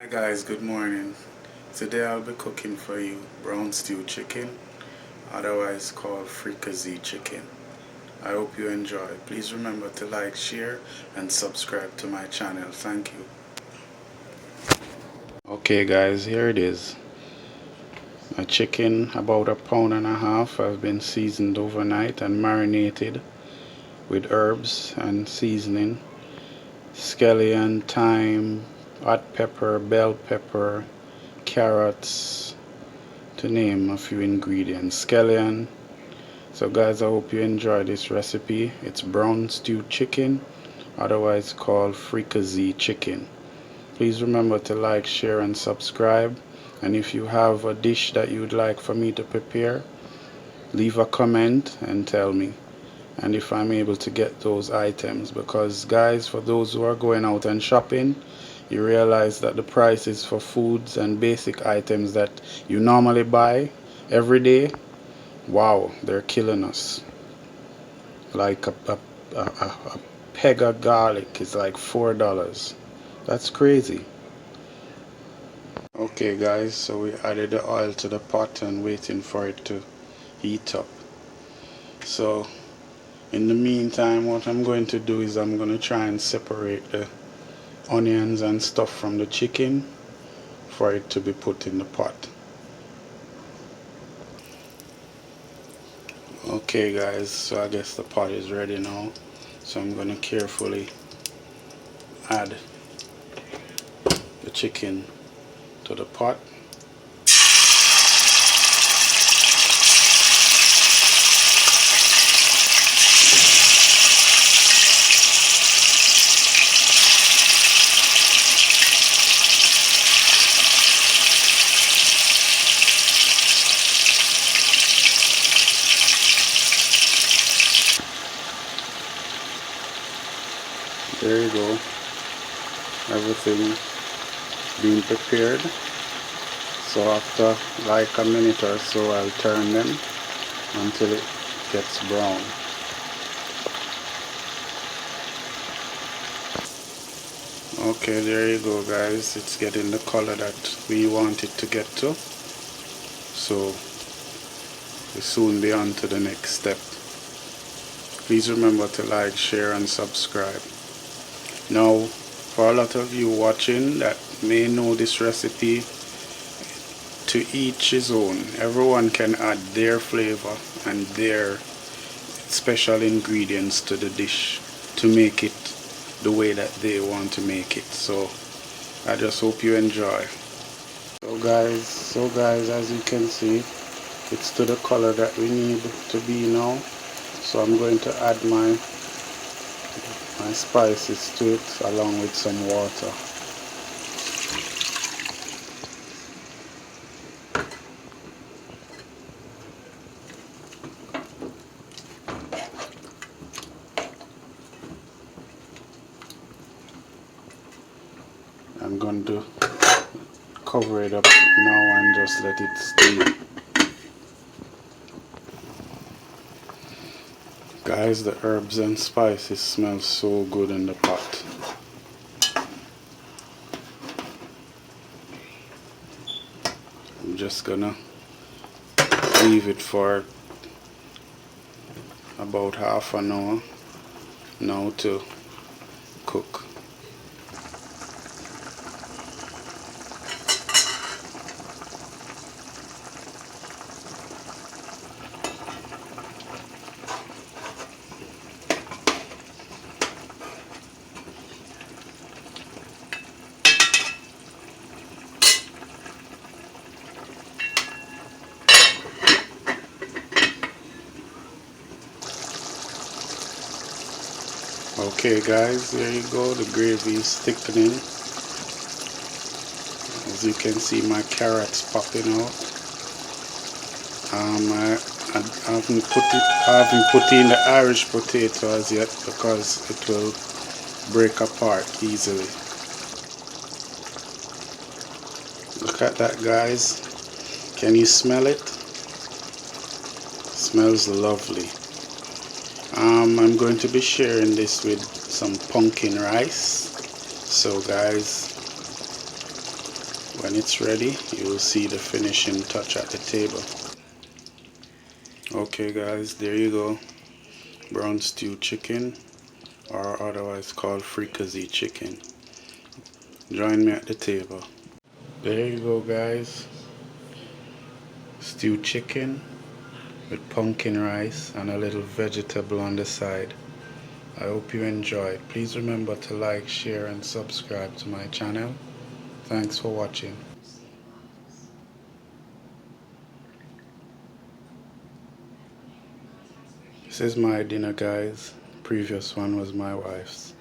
Hi guys, good morning. Today I'll be cooking for you brown stew chicken, otherwise called fricassee chicken. I hope you enjoy. Please remember to like, share and subscribe to my channel. Thank you. Okay guys, here it is. A chicken about a pound and a half has been seasoned overnight and marinated with herbs and seasoning, scallion, thyme, hot pepper, bell pepper, carrots, to name a few ingredients. Scallion. So guys, I hope you enjoy this recipe. It's brown stewed chicken, otherwise called fricassee chicken. Please remember to like, share and subscribe. And if you have a dish that you would like for me to prepare, leave a comment and tell me. And if I'm able to get those items, because guys, for those who are going out and shopping, you realize that the prices for foods and basic items that you normally buy every day, wow, they're killing us. Like a peg of garlic is like $4. That's crazy. Okay guys, so we added the oil to the pot and waiting for it to heat up. So in the meantime, what I'm going to do is I'm going to try and separate the onions and stuff from the chicken for it to be put in the pot. Okay guys, so I guess the pot is ready now. So I'm going to carefully add the chicken to the pot. There you go. Everything being prepared. So after like a minute or so, I'll turn them until it gets brown. Okay, there you go guys. It's getting the color that we want it to get to. So we'll soon be on to the next step. Please remember to like, share and subscribe. Now, for a lot of you watching that may know this recipe, to each his own. Everyone can add their flavor and their special ingredients to the dish to make it the way that they want to make it. So I just hope you enjoy. So guys, as you can see, it's to the color that we need to be now. So I'm going to add my spices to it along with some water. I'm going to cover it up now and just let it steam. Guys, the herbs and spices smell so good in the pot. I'm just gonna leave it for about half an hour now to cook. Okay guys, there you go, the gravy is thickening. As you can see, my carrots popping out. I haven't put in the Irish potato as yet because it will break apart easily. Look at that guys, can you smell it? Smells lovely. I'm going to be sharing this with some pumpkin rice. So guys, When it's ready, you will see the finishing touch at the table. Okay guys, there you go. Brown stew chicken, or otherwise called fricassee chicken. Join me at the table. There you go guys. Stewed chicken with pumpkin rice and a little vegetable on the side. I hope you enjoyed. Please remember to like, share and subscribe to my channel. Thanks for watching. This is my dinner guys. Previous one was my wife's.